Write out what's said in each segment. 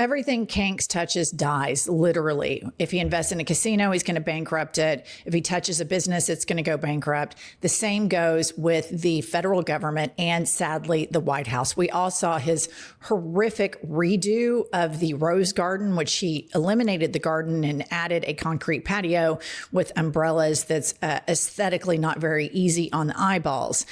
Everything Kanks touches dies, literally. If he invests in a casino, he's going to bankrupt it. If he touches a business, it's going to go bankrupt. The same goes with the federal government and, sadly, the White House. We all saw his horrific redo of the Rose Garden, which he eliminated the garden and added a concrete patio with umbrellas that's aesthetically not very easy on the eyeballs.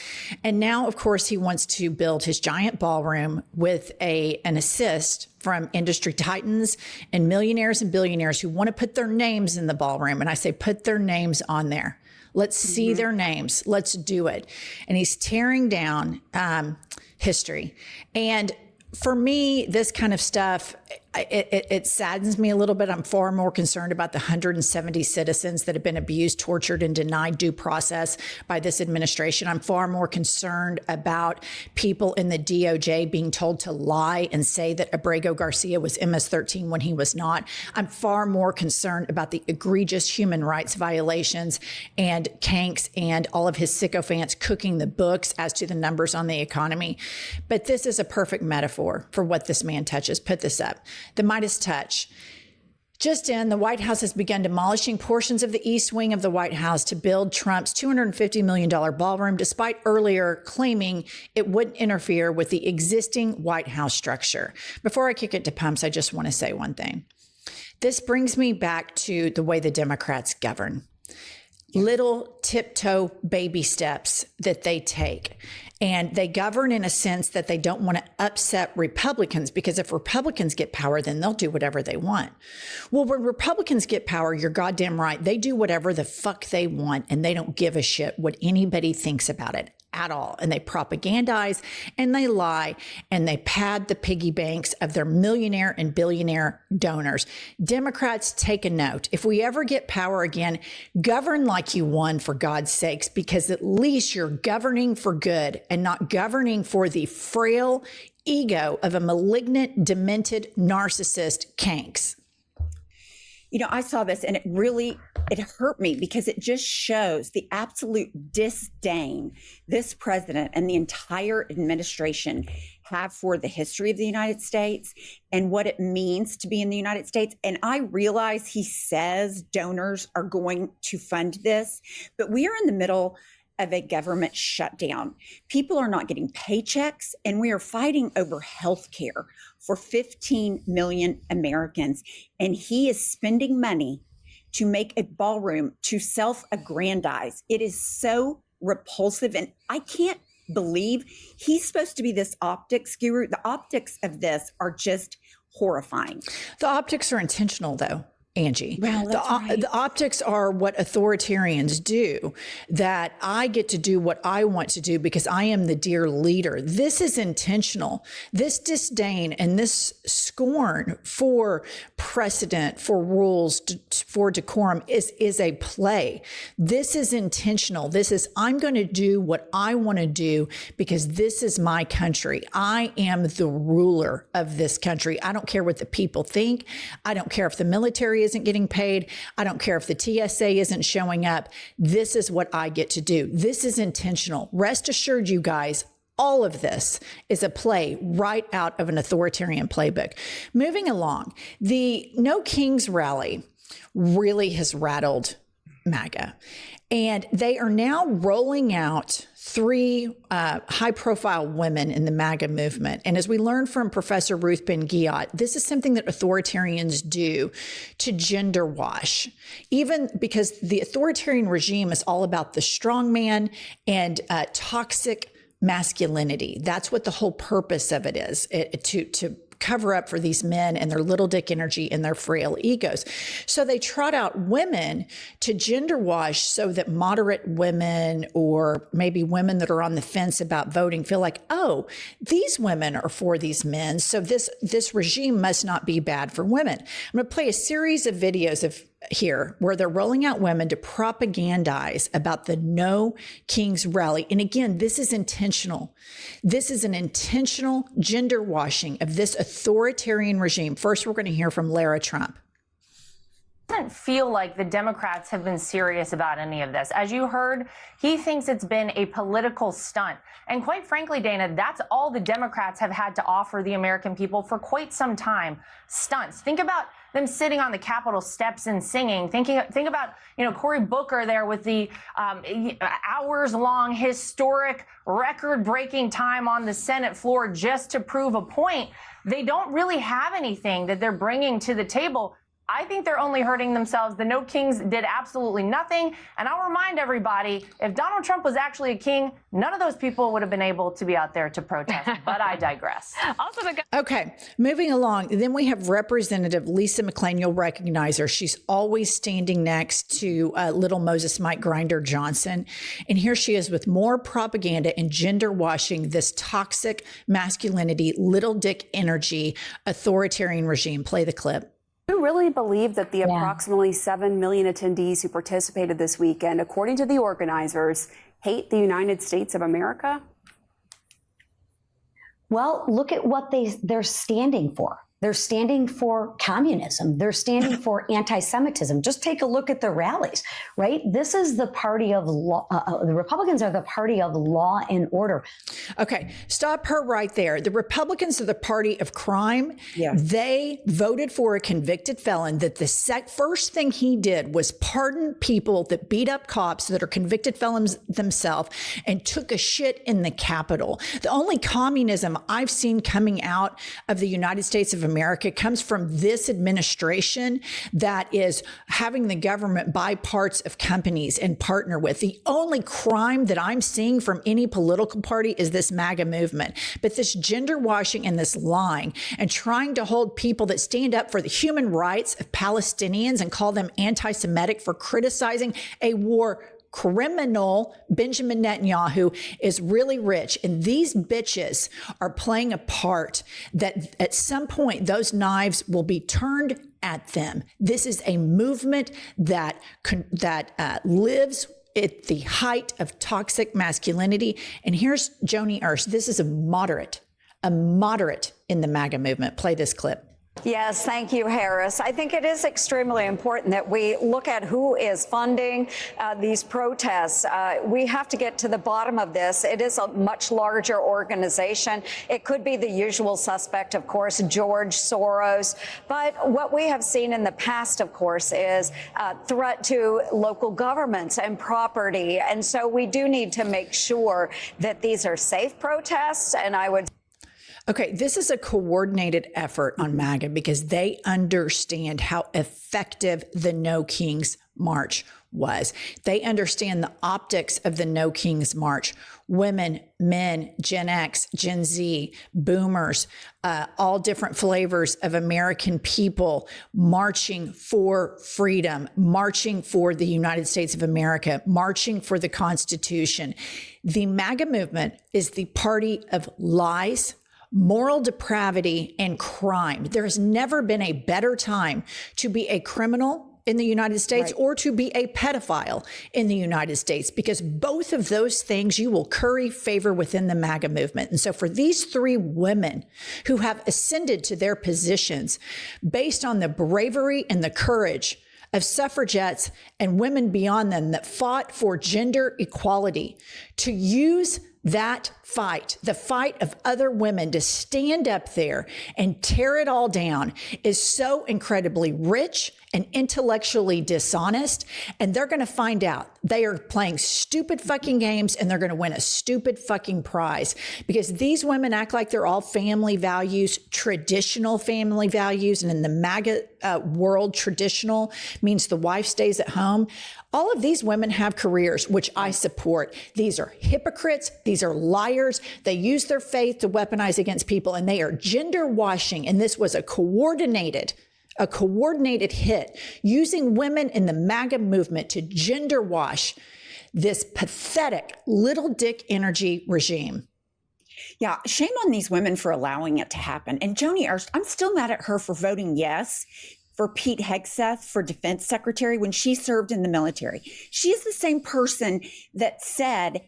And now, of course, he wants to build his giant ballroom with an assist from industry titans and millionaires and billionaires who want to put their names in the ballroom. And I say, put their names on there. Let's see their names. Let's do it. And he's tearing down history. And for me, this kind of stuff, it saddens me a little bit. I'm far more concerned about the 170 citizens that have been abused, tortured, and denied due process by this administration. I'm far more concerned about people in the DOJ being told to lie and say that Abrego Garcia was MS-13 when he was not. I'm far more concerned about the egregious human rights violations and Kanks and all of his sycophants cooking the books as to the numbers on the economy. But this is a perfect metaphor for what this man touches. Put this up. The Midas touch. Just in, the White House has begun demolishing portions of the east wing of the White House to build Trump's $250 million ballroom, despite earlier claiming it wouldn't interfere with the existing White House structure. Before I kick it to pumps, I just want to say one thing. This brings me back to the way the Democrats govern. Little tiptoe baby steps that they take. And they govern in a sense that they don't want to upset Republicans, because if Republicans get power, then they'll do whatever they want. Well, when Republicans get power, you're goddamn right. They do whatever the fuck they want, and they don't give a shit what anybody thinks about it at all. And they propagandize and they lie and they pad the piggy banks of their millionaire and billionaire donors. Democrats, take a note. If we ever get power again, govern like you won, for God's sakes, because at least you're governing for good and not governing for the frail ego of a malignant, demented narcissist Kanks. You know, I saw this and it hurt me, because it just shows the absolute disdain this president and the entire administration have for the history of the United States and what it means to be in the United States. And I realize he says donors are going to fund this, but we are in the middle of a government shutdown. People are not getting paychecks, and we are fighting over health care for 15 million Americans. And he is spending money to make a ballroom to self-aggrandize. It is so repulsive. And I can't believe he's supposed to be this optics guru. The optics of this are just horrifying. The optics are intentional, though, Angie. Well, the optics are what authoritarians do, that I get to do what I want to do because I am the dear leader. This is intentional. This disdain and this scorn for precedent, for rules, for decorum is a play. This is intentional. This is, I'm going to do what I want to do because this is my country. I am the ruler of this country. I don't care what the people think. I don't care if the military isn't getting paid. I don't care if the TSA isn't showing up. This is what I get to do. This is intentional. Rest assured, you guys, all of this is a play right out of an authoritarian playbook. Moving along, the No Kings rally really has rattled MAGA. And they are now rolling out 3 high-profile women in the MAGA movement. And as we learned from Professor Ruth Ben-Ghiat, this is something that authoritarians do to gender wash, even because the authoritarian regime is all about the strong man and toxic masculinity. That's what the whole purpose of it is, to cover up for these men and their little dick energy and their frail egos. So they trot out women to gender wash so that moderate women, or maybe women that are on the fence about voting, feel like, oh, these women are for these men, so this regime must not be bad for women. I'm going to play a series of videos here where they're rolling out women to propagandize about the No Kings rally. And again, this is intentional. This is an intentional gender washing of this authoritarian regime. First, we're going to hear from Lara Trump. Doesn't feel like the Democrats have been serious about any of this. As you heard, he thinks it's been a political stunt. And quite frankly, Dana, that's all the Democrats have had to offer the American people for quite some time. Stunts. Think about them sitting on the Capitol steps and singing. Think about, Cory Booker there with the hours-long historic record-breaking time on the Senate floor just to prove a point. They don't really have anything that they're bringing to the table. I think they're only hurting themselves. The No Kings did absolutely nothing. And I'll remind everybody, if Donald Trump was actually a king, none of those people would have been able to be out there to protest. But I digress. Okay, moving along. Then we have Representative Lisa McClain. You'll recognize her. She's always standing next to little Moses Mike Grinder Johnson. And here she is with more propaganda and gender washing this toxic masculinity, little dick energy, authoritarian regime. Play the clip. You really believe that the approximately 7 million attendees who participated this weekend, according to the organizers, hate the United States of America? Well, look at what they're standing for. They're standing for communism. They're standing for anti-Semitism. Just take a look at the rallies, right? This is the party of law. The Republicans are the party of law and order. Okay, stop her right there. The Republicans are the party of crime. Yeah. They voted for a convicted felon that the first thing he did was pardon people that beat up cops that are convicted felons themselves and took a shit in the Capitol. The only communism I've seen coming out of the United States of America comes from this administration that is having the government buy parts of companies and partner with. The only crime that I'm seeing from any political party is this MAGA movement. But this gender washing and this lying and trying to hold people that stand up for the human rights of Palestinians and call them anti-Semitic for criticizing a war criminal. Benjamin Netanyahu is really rich, and these bitches are playing a part that at some point those knives will be turned at them. This is a movement that lives at the height of toxic masculinity. And here's Joni Ernst. This is a moderate in the MAGA movement. Play this clip. Yes, thank you, Harris. I think it is extremely important that we look at who is funding these protests. We have to get to the bottom of this. It is a much larger organization. It could be the usual suspect, of course, George Soros. But what we have seen in the past, of course, is threat to local governments and property. And so we do need to make sure that these are safe protests. And I would Okay, this is a coordinated effort on MAGA because they understand how effective the No Kings March was. They understand the optics of the No Kings March. Women, men, Gen X, Gen Z, boomers, all different flavors of American people marching for freedom, marching for the United States of America, marching for the Constitution. The MAGA movement is the party of lies, moral depravity, and crime. There has never been a better time to be a criminal in the United States or to be a pedophile in the United States, because both of those things you will curry favor within the MAGA movement. And so for these three women who have ascended to their positions based on the bravery and the courage of suffragettes and women beyond them that fought for gender equality, to use that fight, the fight of other women to stand up there and tear it all down, is so incredibly rich and intellectually dishonest. And they're going to find out they are playing stupid fucking games and they're going to win a stupid fucking prize, because these women act like they're all family values, traditional family values. And in the MAGA world, traditional means the wife stays at home. All of these women have careers, which I support. These are hypocrites. These are liars. They use their faith to weaponize against people, and they are gender washing. And this was a coordinated hit using women in the MAGA movement to gender wash this pathetic little dick energy regime. Yeah, shame on these women for allowing it to happen. And Joni Ernst, I'm still mad at her for voting yes for Pete Hegseth for defense secretary when she served in the military. She is the same person that said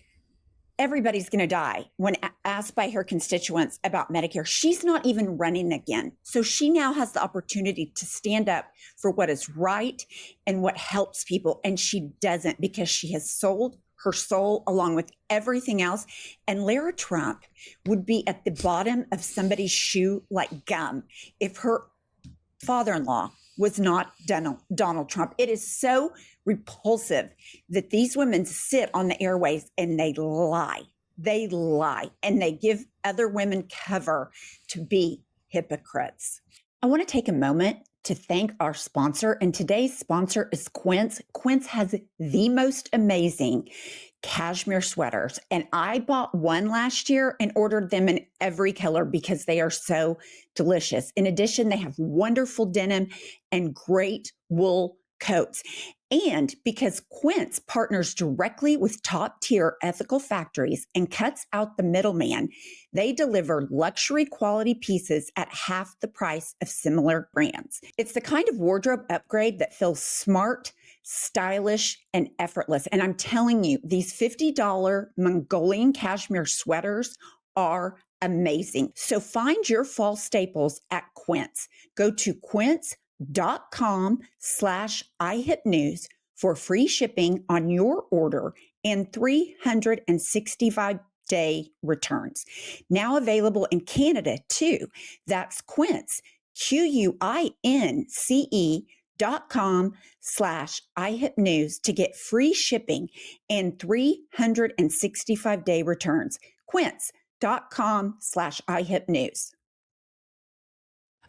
everybody's going to die. When asked by her constituents about Medicare, she's not even running again. So she now has the opportunity to stand up for what is right and what helps people. And she doesn't, because she has sold her soul along with everything else. And Lara Trump would be at the bottom of somebody's shoe like gum if her father-in-law was not Donald Trump. It is so repulsive that these women sit on the airways and they lie. They lie and they give other women cover to be hypocrites. I want to take a moment to thank our sponsor, and today's sponsor is Quince. Quince has the most amazing cashmere sweaters, and I bought one last year and ordered them in every color because they are so delicious. In addition, they have wonderful denim and great wool coats. And because Quince partners directly with top-tier ethical factories and cuts out the middleman, they deliver luxury quality pieces at half the price of similar brands. It's the kind of wardrobe upgrade that feels smart, stylish, and effortless. And I'm telling you, these $50 Mongolian cashmere sweaters are amazing. So find your fall staples at Quince. Go to quince.com/IHIPnews for free shipping on your order and 365-day returns. Now available in Canada too. That's Quince, QUINCE.com/IHIPnews to get free shipping and 365-day returns. Quince.com/IHIPnews.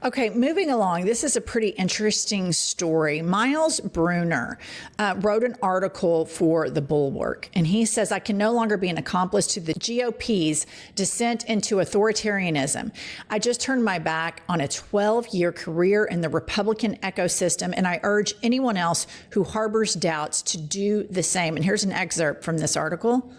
Okay, moving along, this is a pretty interesting story. Miles Brunner wrote an article for The Bulwark, and he says, I can no longer be an accomplice to the GOP's descent into authoritarianism. I just turned my back on a 12-year career in the Republican ecosystem, and I urge anyone else who harbors doubts to do the same. And here's an excerpt from this article.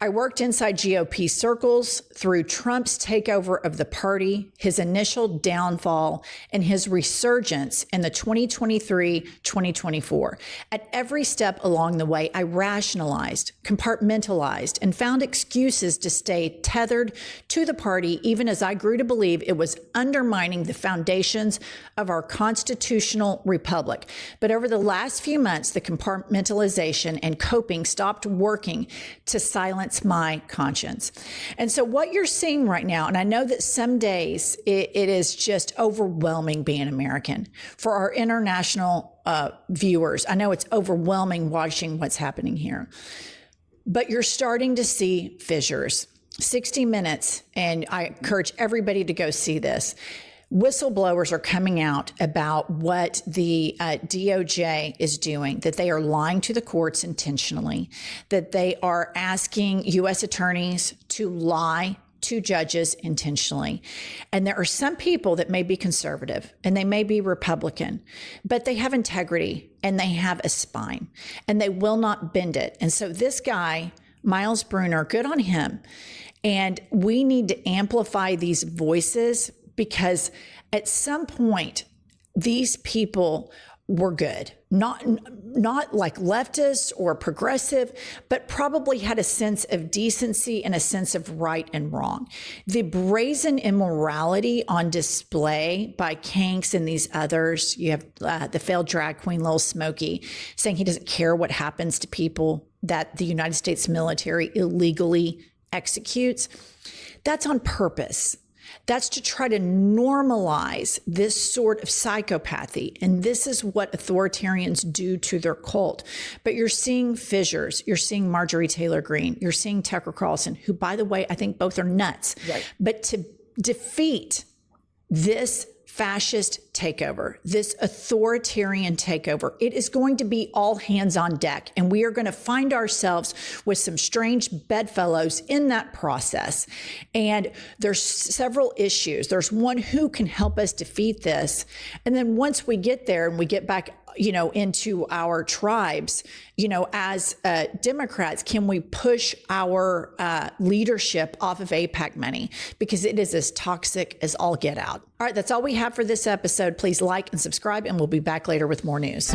I worked inside GOP circles through Trump's takeover of the party, his initial downfall, and his resurgence in the 2023-2024. At every step along the way, I rationalized, compartmentalized, and found excuses to stay tethered to the party, even as I grew to believe it was undermining the foundations of our constitutional republic. But over the last few months, the compartmentalization and coping stopped working to silence my conscience. And so what you're seeing right now, and I know that some days it is just overwhelming being American. For our international viewers, I know it's overwhelming watching what's happening here. But you're starting to see fissures. 60 Minutes, and I encourage everybody to go see this. Whistleblowers are coming out about what the DOJ is doing, that they are lying to the courts intentionally, that they are asking U.S. attorneys to lie to judges intentionally. And there are some people that may be conservative and they may be Republican, but they have integrity and they have a spine and they will not bend it. And so this guy, Miles Brunner, good on him. And we need to amplify these voices, because at some point, these people were good, not like leftists or progressive, but probably had a sense of decency and a sense of right and wrong. The brazen immorality on display by Kanks and these others, you have the failed drag queen, Lil Smokey, saying he doesn't care what happens to people that the United States military illegally executes. That's on purpose. That's to try to normalize this sort of psychopathy. And this is what authoritarians do to their cult. But you're seeing fissures. You're seeing Marjorie Taylor Greene. You're seeing Tucker Carlson, who, by the way, I think both are nuts. Right. But to defeat this fascist takeover, this authoritarian takeover, it is going to be all hands on deck. And we are going to find ourselves with some strange bedfellows in that process. And there's several issues. There's one, who can help us defeat this? And then once we get there and we get back, into our tribes, as Democrats, can we push our leadership off of AIPAC money? Because it is as toxic as all get out. All right, that's all we have for this episode. Please like and subscribe, and we'll be back later with more news.